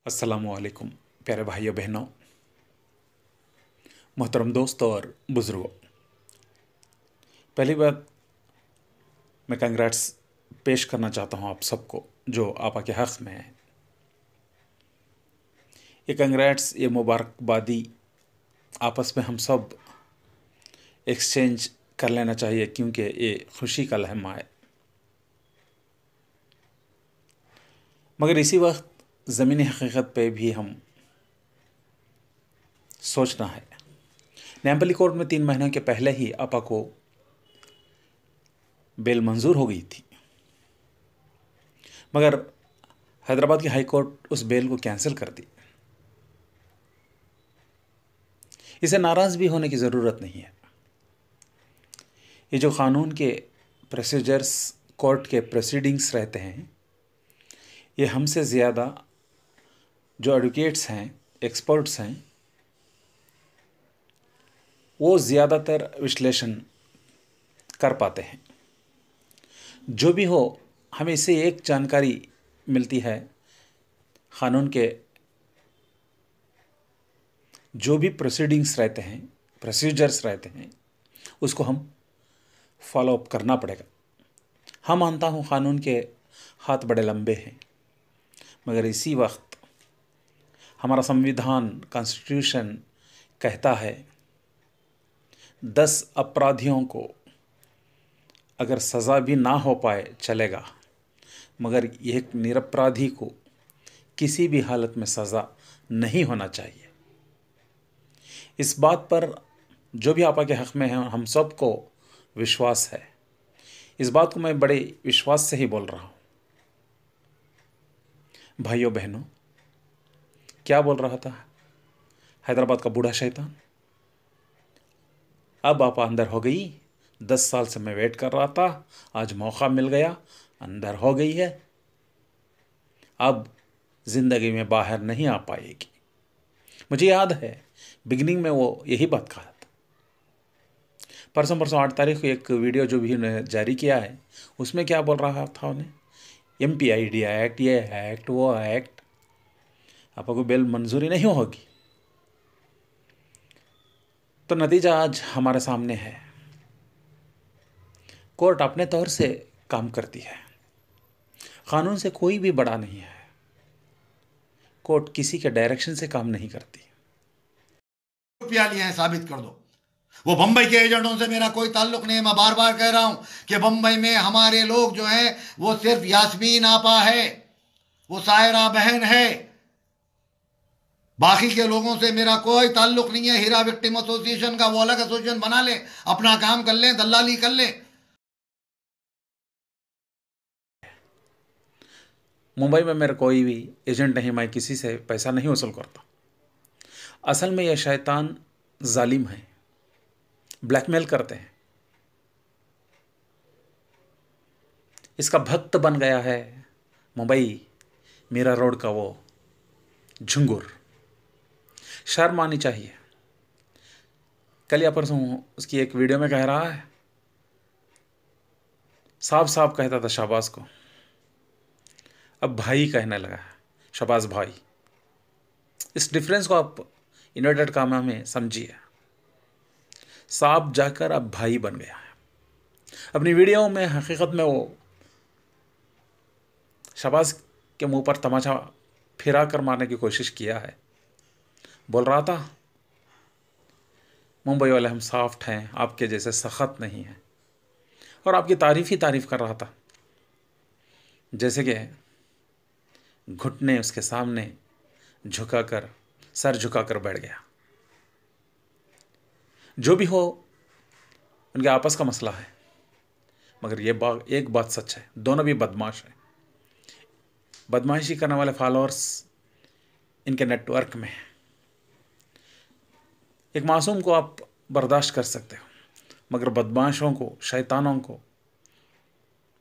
अस्सलामुअलैकुम प्यारे भाइयों बहनों, मोहतरम दोस्तों और बुज़ुर्गों। पहली बात, मैं कंग्रेट्स पेश करना चाहता हूं आप सबको जो आपके हक़ में है। ये कंग्रेट्स, ये मुबारकबादी आपस में हम सब एक्सचेंज कर लेना चाहिए, क्योंकि ये खुशी का लम्हा है। मगर इसी वक्त ज़मीनी हकीकत पे भी हम सोचना है। न्यायपालिका कोर्ट में 3 महीनों के पहले ही आपा को बेल मंजूर हो गई थी, मगर हैदराबाद की हाई कोर्ट उस बेल को कैंसिल कर दी। इसे नाराज़ भी होने की ज़रूरत नहीं है। ये जो क़ानून के प्रोसीजर्स, कोर्ट के प्रोसीडिंग्स रहते हैं, ये हमसे ज़्यादा जो एडवोकेट्स हैं, एक्सपर्ट्स हैं, वो ज़्यादातर विश्लेषण कर पाते हैं। जो भी हो, हमें इससे एक जानकारी मिलती है, क़ानून के जो भी प्रोसीडिंग्स रहते हैं, प्रोसीजर्स रहते हैं, उसको हम फॉलो अप करना पड़ेगा। हाँ, मानता हूँ क़ानून के हाथ बड़े लंबे हैं, मगर इसी वक्त हमारा संविधान, कॉन्स्टिट्यूशन कहता है 10 अपराधियों को अगर सज़ा भी ना हो पाए चलेगा, मगर एक निरपराधी को किसी भी हालत में सज़ा नहीं होना चाहिए। इस बात पर जो भी आपा के हक़ में है, हम सबको विश्वास है। इस बात को मैं बड़े विश्वास से ही बोल रहा हूँ। भाइयों बहनों, क्या बोल रहा था हैदराबाद का बूढ़ा शैतान? अब आप अंदर हो गई। 10 साल से मैं वेट कर रहा था, आज मौका मिल गया, अंदर हो गई है। अब ज़िंदगी में बाहर नहीं आ पाएगी। मुझे याद है बिगिनिंग में वो यही बात कहा था। परसों 8 तारीख को एक वीडियो जो भी उन्हें जारी किया है, उसमें क्या बोल रहा था उन्हें? MPID एक्ट, ये एक्ट, वो एक्ट, आपको बेल मंजूरी नहीं होगी। तो नतीजा आज हमारे सामने है। कोर्ट अपने तौर से काम करती है, कानून से कोई भी बड़ा नहीं है। कोर्ट किसी के डायरेक्शन से काम नहीं करती। रुपया लिए हैं, साबित कर दो। वो बंबई के एजेंटों से मेरा कोई ताल्लुक नहीं है। मैं बार बार कह रहा हूं कि बंबई में हमारे लोग जो हैं वो सिर्फ यास्मीन आपा है, वो सायरा बहन है। बाकी के लोगों से मेरा कोई ताल्लुक नहीं है। हीरा विक्टिम एसोसिएशन का वो अलग एसोसिएशन बना ले, अपना काम कर ले, दलाली कर ले। मुंबई में मेरा कोई भी एजेंट नहीं, मैं किसी से पैसा नहीं वसूल करता। असल में यह शैतान जालिम है, ब्लैकमेल करते हैं। इसका भक्त बन गया है मुंबई मीरा रोड का वो झुंगुर। शर्म आनी चाहिए। कल या परसों उसकी एक वीडियो में कह रहा है, साफ साफ कहता था शहबाज को, अब भाई कहने लगा है, शहबाज भाई। इस डिफरेंस को आप इन्वर्टेड कामा में समझिए। साफ जाकर अब भाई बन गया है। अपनी वीडियो में हकीकत में वो शहबाज के मुंह पर तमाचा फिरा कर मारने की कोशिश किया है। बोल रहा था, मुंबई वाले हम सॉफ्ट हैं, आपके जैसे सख्त नहीं हैं, और आपकी तारीफ ही तारीफ कर रहा था। जैसे कि घुटने उसके सामने झुकाकर, सर झुकाकर बैठ गया। जो भी हो, उनके आपस का मसला है, मगर ये एक बात सच है, दोनों भी बदमाश हैं। बदमाशी करने वाले फॉलोअर्स इनके नेटवर्क में हैं। एक मासूम को आप बर्दाश्त कर सकते हो, मगर बदमाशों को, शैतानों को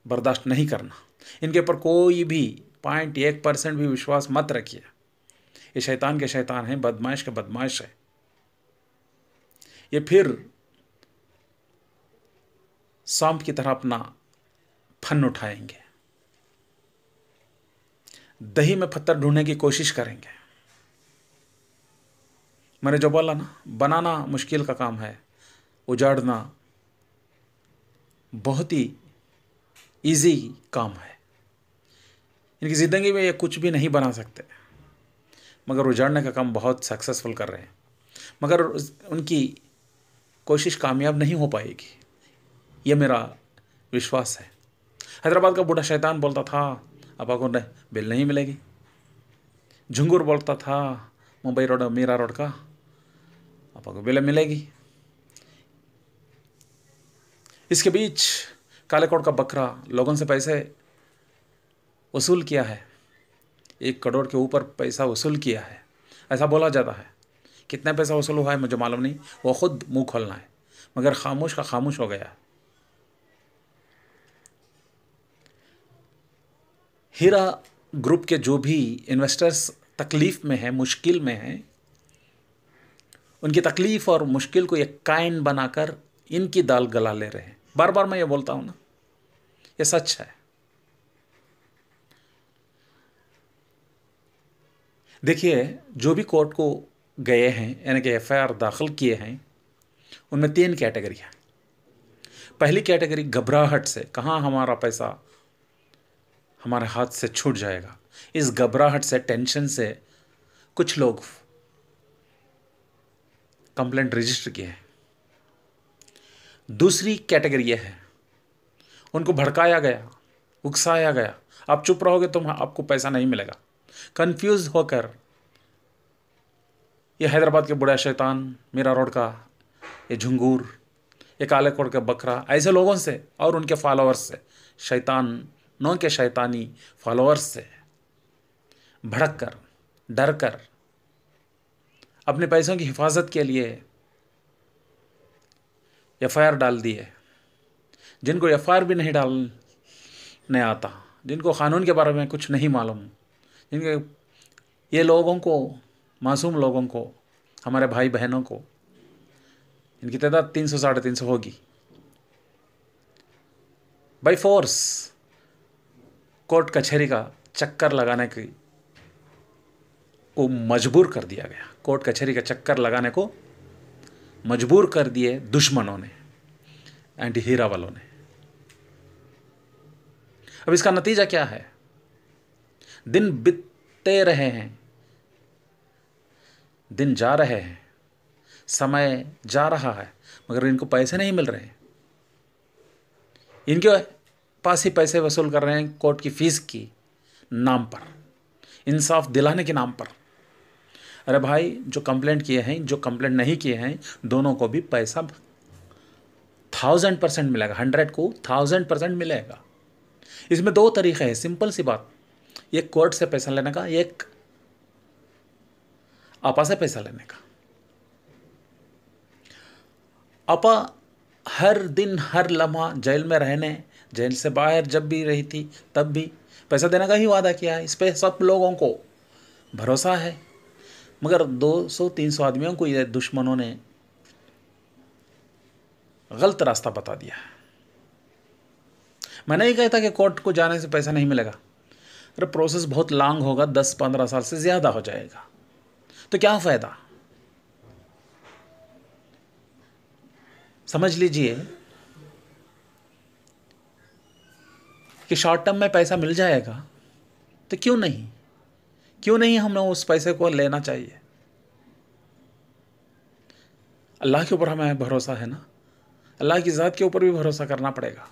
बर्दाश्त नहीं करना। इनके ऊपर कोई भी 0.1% भी विश्वास मत रखिए। ये शैतान के शैतान हैं, बदमाश के बदमाश है। ये फिर सांप की तरह अपना फन उठाएंगे, दही में पत्थर ढूंढने की कोशिश करेंगे। मैंने जो बोला ना, बनाना मुश्किल का काम है, उजाड़ना बहुत ही इजी काम है। इनकी ज़िंदगी में ये कुछ भी नहीं बना सकते, मगर उजाड़ने का काम बहुत सक्सेसफुल कर रहे हैं। मगर उनकी कोशिश कामयाब नहीं हो पाएगी, ये मेरा विश्वास है। हैदराबाद का बूढ़ा शैतान बोलता था, आपा को बिल नहीं मिलेगी। झुंगूर बोलता था मुंबई रोड, मीरा रोड का, आपा को बिल मिलेगी। इसके बीच काले कोट का बकरा लोगों से पैसे वसूल किया है, 1 करोड़ के ऊपर पैसा वसूल किया है, ऐसा बोला जाता है। कितना पैसा वसूल हुआ है मुझे मालूम नहीं, वो खुद मुंह खोलना है, मगर खामोश का खामोश हो गया। हीरा ग्रुप के जो भी इन्वेस्टर्स तकलीफ में हैं, मुश्किल में हैं, उनकी तकलीफ और मुश्किल को एक काइन बनाकर इनकी दाल गला ले रहे हैं। बार बार मैं ये बोलता हूं ना, ये सच है। देखिए, जो भी कोर्ट को गए हैं, यानी कि एफआईआर दाखिल किए हैं, उनमें 3 कैटेगरी है। पहली कैटेगरी घबराहट से, कहाँ हमारा पैसा हमारे हाथ से छूट जाएगा, इस घबराहट से, टेंशन से कुछ लोग कंप्लेंट रजिस्टर किए हैं। दूसरी कैटेगरी यह है, उनको भड़काया गया, उकसाया गया, आप चुप रहोगे तो आपको पैसा नहीं मिलेगा। कंफ्यूज होकर ये हैदराबाद के बूढ़ा शैतान, मीरा रोड का ये झुंगूर, ये काले कोट का बकरा, ऐसे लोगों से और उनके फॉलोअर्स से, शैतानों के शैतानी फॉलोअर्स से भड़क कर, डर कर, अपने पैसों की हिफाजत के लिए एफआईआर डाल दिए। जिनको एफआईआर भी नहीं डालने आता, जिनको कानून के बारे में कुछ नहीं मालूम, जिनके, ये लोगों को, मासूम लोगों को, हमारे भाई बहनों को, इनकी तादाद 300 साढ़े 300 होगी, बाई फोर्स कोर्ट कचहरी का चक्कर लगाने की को मजबूर कर दिया गया। कोर्ट कचहरी का चक्कर लगाने को मजबूर कर दिए दुश्मनों ने, एंटी हीरा वालों ने। अब इसका नतीजा क्या है? दिन बीतते रहे हैं, दिन जा रहे हैं, समय जा रहा है, मगर इनको पैसे नहीं मिल रहे हैं। इनके पास ही पैसे वसूल कर रहे हैं कोर्ट की फीस की नाम पर, इंसाफ दिलाने के नाम पर। अरे भाई, जो कंप्लेंट किए हैं, जो कंप्लेंट नहीं किए हैं, दोनों को भी पैसा 1000% मिलेगा, 100 को 1000% मिलेगा। इसमें 2 तरीके हैं, सिंपल सी बात, एक कोर्ट से पैसा लेने का, एक आपा से पैसा लेने का। आपा हर दिन, हर लम्हा जेल में रहने, जेल से बाहर जब भी रही थी तब भी पैसा देने का ही वादा किया है। इस पर सब लोगों को भरोसा है, मगर 200-300 आदमियों को ये दुश्मनों ने गलत रास्ता बता दिया है। मैं नहीं कहता कि कोर्ट को जाने से पैसा नहीं मिलेगा, अरे प्रोसेस बहुत लॉन्ग होगा, 10-15 साल से ज़्यादा हो जाएगा, तो क्या फ़ायदा? समझ लीजिए कि शॉर्ट टर्म में पैसा मिल जाएगा, तो क्यों नहीं हमें उस पैसे को लेना चाहिए। अल्लाह के ऊपर हमें भरोसा है ना, अल्लाह की ज़ात के ऊपर भी भरोसा करना पड़ेगा।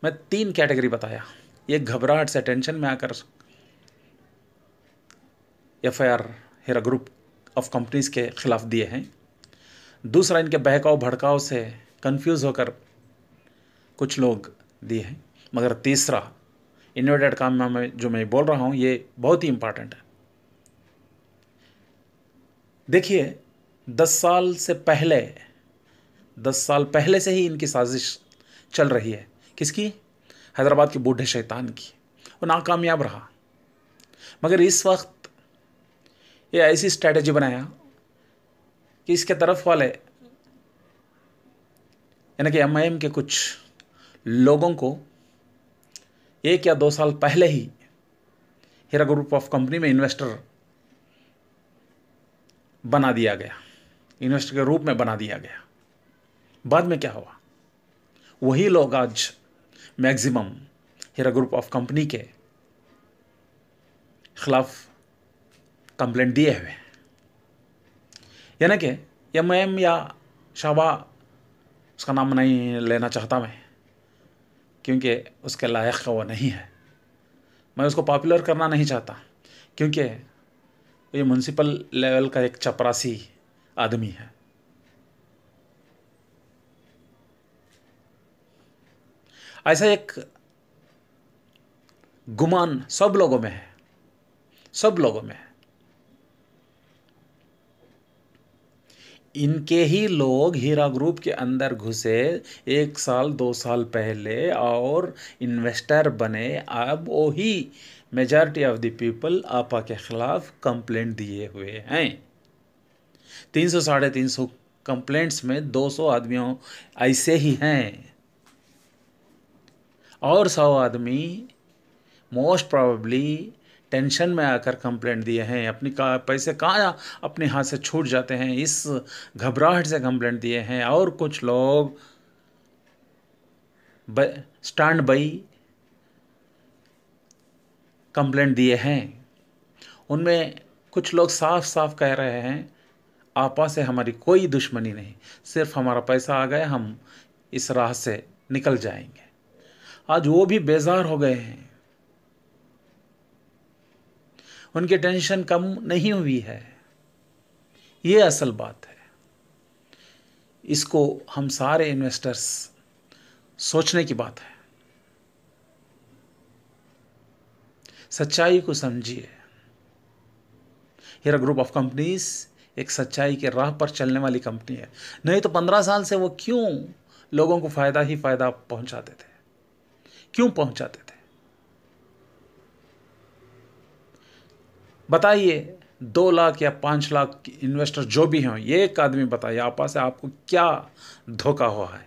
मैं 3 कैटेगरी बताया, एक घबराहट से, टेंशन में आकर FIR Heera group of companies के खिलाफ दिए हैं। दूसरा, इनके बहकाव भड़काव से कंफ्यूज होकर कुछ लोग दिए हैं। मगर तीसरा, इन्वर्टेड काम में जो मैं बोल रहा हूँ, ये बहुत ही इंपॉर्टेंट है। देखिए, 10 साल पहले से ही इनकी साजिश चल रही है। किसकी? हैदराबाद के बूढ़े शैतान की। वो नाकामयाब रहा, मगर इस वक्त ये ऐसी स्ट्रैटेजी बनाया कि इसके तरफ वाले, यानी कि एमआईएम के कुछ लोगों को 1 या 2 साल पहले ही हीरा ग्रुप ऑफ कंपनी में इन्वेस्टर बना दिया गया, इन्वेस्टर के रूप में बना दिया गया। बाद में क्या हुआ? वही लोग आज maximum Heera group of company के खिलाफ कंप्लेंट दिए हुए, यानी कि एम या शाबा, उसका नाम नहीं लेना चाहता मैं क्योंकि उसके लायक का वो नहीं है। मैं उसको पॉपुलर करना नहीं चाहता क्योंकि ये म्यूनसिपल लेवल का एक चपरासी आदमी है। ऐसा एक गुमान सब लोगों में है, सब लोगों में है। इनके ही लोग हीरा ग्रुप के अंदर घुसे 1 साल 2 साल पहले और इन्वेस्टर बने। अब वही मेजॉरिटी ऑफ द पीपल आपा के खिलाफ कंप्लेंट दिए हुए हैं। 300 साढ़े 300 कंप्लेंट्स में 200 आदमियों ऐसे ही हैं और 100 आदमी मोस्ट प्रोबेबली टेंशन में आकर कंप्लेंट दिए हैं। अपनी पैसे कहाँ अपने हाथ से छूट जाते हैं, इस घबराहट से कंप्लेंट दिए हैं। और कुछ लोग स्टैंड बाई कंप्लेंट दिए हैं। उनमें कुछ लोग साफ साफ कह रहे हैं आपा से हमारी कोई दुश्मनी नहीं, सिर्फ हमारा पैसा आ गया, हम इस राह से निकल जाएंगे। आज वो भी बेजार हो गए हैं, उनकी टेंशन कम नहीं हुई है। ये असल बात है। इसको हम सारे इन्वेस्टर्स सोचने की बात है। सच्चाई को समझिए। हीरा ग्रुप ऑफ कंपनीज एक सच्चाई के राह पर चलने वाली कंपनी है, नहीं तो 15 साल से वो क्यों लोगों को फायदा ही फायदा पहुंचाते थे? क्यों पहुंचाते थे? बताइए, 2 लाख या 5 लाख इन्वेस्टर जो भी हों, ये एक आदमी बताइए आपा से आपको क्या धोखा हुआ है?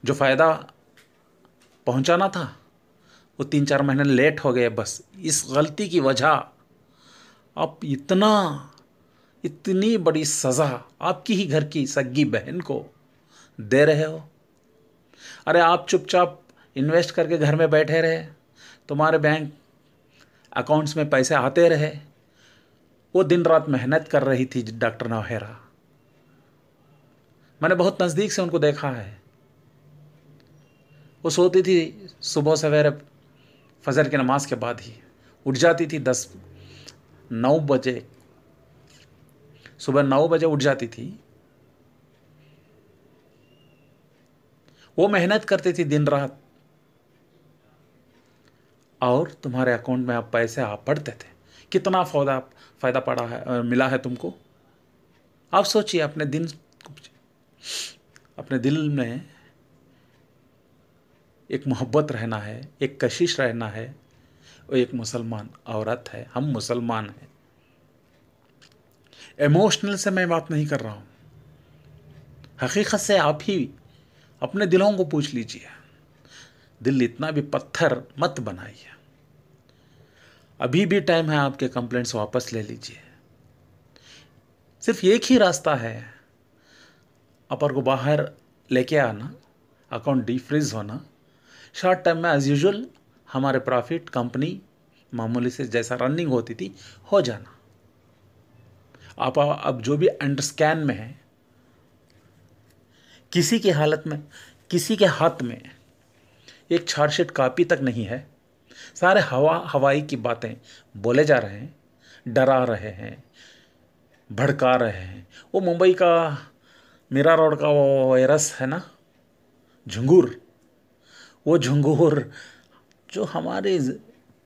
जो फायदा पहुंचाना था वो 3-4 महीने लेट हो गए। बस इस गलती की वजह आप इतनी बड़ी सज़ा आपकी ही घर की सगी बहन को दे रहे हो। अरे आप चुपचाप इन्वेस्ट करके घर में बैठे रहे, तुम्हारे बैंक अकाउंट्स में पैसे आते रहे। वो दिन रात मेहनत कर रही थी डॉक्टर नौहेरा, मैंने बहुत नज़दीक से उनको देखा है। वो सोती थी सुबह सवेरे फजर की नमाज के बाद ही, उठ जाती थी 9 बजे, सुबह 9 बजे उठ जाती थी। वो मेहनत करती थी दिन रात और तुम्हारे अकाउंट में आप पैसे आप पड़ते थे। कितना फायदा पड़ा है, मिला है तुमको? आप सोचिए। अपने दिल में एक मोहब्बत रहना है, एक कशिश रहना है। वो एक मुसलमान औरत है, हम मुसलमान हैं। इमोशनल से मैं बात नहीं कर रहा हूँ, हकीकत से आप ही अपने दिलों को पूछ लीजिए। दिल इतना भी पत्थर मत बनाइए। अभी भी टाइम है, आपके कंप्लेंट्स वापस ले लीजिए। सिर्फ एक ही रास्ता है, अपर को बाहर लेके आना, अकाउंट डीफ्रीज होना, शॉर्ट टाइम में एज यूजुअल हमारे प्रॉफिट कंपनी मामूली से जैसा रनिंग होती थी हो जाना। आप अब जो भी अंडर स्कैन में है, किसी की हालत में, किसी के हाथ में एक चार्जशीट कॉपी तक नहीं है। सारे हवाई की बातें बोले जा रहे हैं, डरा रहे हैं, भड़का रहे हैं। वो मुंबई का मीरा रोड का वो वायरस है ना, झुंगूर, वो झुंगूर जो हमारे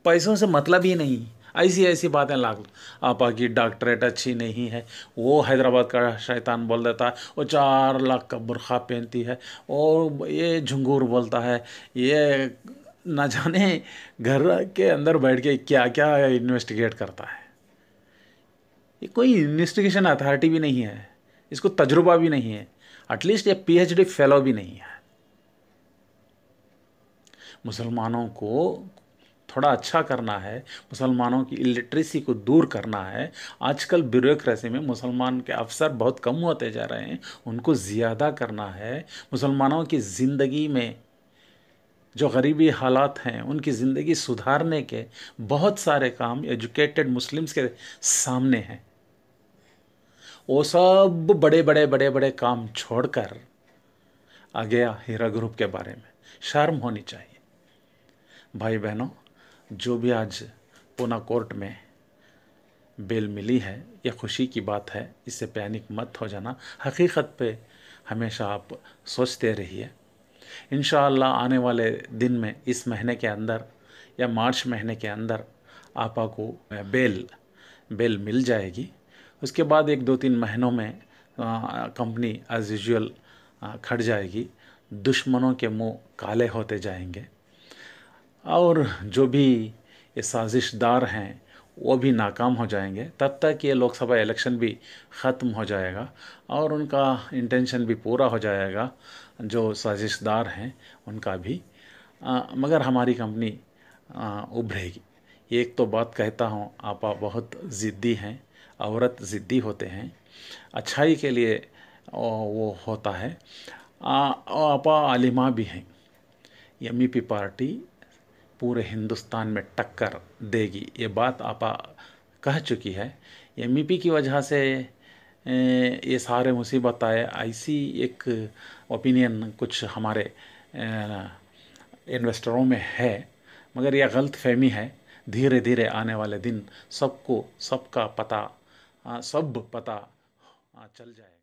पैसों से मतलब ही नहीं, ऐसी बातें लाग। आपा की डॉक्टरेट अच्छी नहीं है, वो हैदराबाद का शैतान बोल देता है, वो 4 लाख का बुर्खा पहनती है, और ये झुंगूर बोलता है, ये न जाने घर के अंदर बैठ के क्या क्या इन्वेस्टिगेट करता है। ये कोई इन्वेस्टिगेशन अथॉरिटी भी नहीं है, इसको तजुर्बा भी नहीं है, एटलीस्ट ये PhD फेलो भी नहीं है। मुसलमानों को थोड़ा अच्छा करना है, मुसलमानों की इलिटरेसी को दूर करना है। आजकल ब्यूरोक्रेसी में मुसलमान के अफसर बहुत कम होते जा रहे हैं, उनको ज़्यादा करना है। मुसलमानों की ज़िंदगी में जो गरीबी हालात हैं उनकी ज़िंदगी सुधारने के बहुत सारे काम एजुकेटेड मुस्लिम्स के सामने हैं। वो सब बड़े बड़े बड़े बड़े काम छोड़कर आ गया हीरा ग्रुप के बारे में। शर्म होनी चाहिए। भाई बहनों, जो भी आज पूना कोर्ट में बेल मिली है, ये खुशी की बात है, इससे पैनिक मत हो जाना। हकीकत पे हमेशा आप सोचते रहिए। इंशाअल्लाह आने वाले दिन में, इस महीने के अंदर या मार्च महीने के अंदर आपा को बेल मिल जाएगी। उसके बाद 1-2-3 महीनों में कंपनी एज यूजुअल खड़ जाएगी। दुश्मनों के मुंह काले होते जाएंगे और जो भी ये साजिशदार हैं वो भी नाकाम हो जाएंगे। तब तक ये लोकसभा इलेक्शन भी ख़त्म हो जाएगा और उनका इंटेंशन भी पूरा हो जाएगा, जो साजिशदार हैं उनका भी। मगर हमारी कंपनी उभरेगी। एक तो बात कहता हूँ, आपा बहुत ज़िद्दी हैं, औरत ज़िद्दी होते हैं, अच्छाई के लिए वो होता है। आपा आलिमा भी हैं। एमईपी पार्टी पूरे हिंदुस्तान में टक्कर देगी, ये बात आपा कह चुकी है। एमईपी की वजह से ये सारे मुसीबत आए, ऐसी एक ओपिनियन कुछ हमारे इन्वेस्टरों में है, मगर यह गलत फहमी है। धीरे धीरे आने वाले दिन सबको सबका पता सब पता चल जाएगा।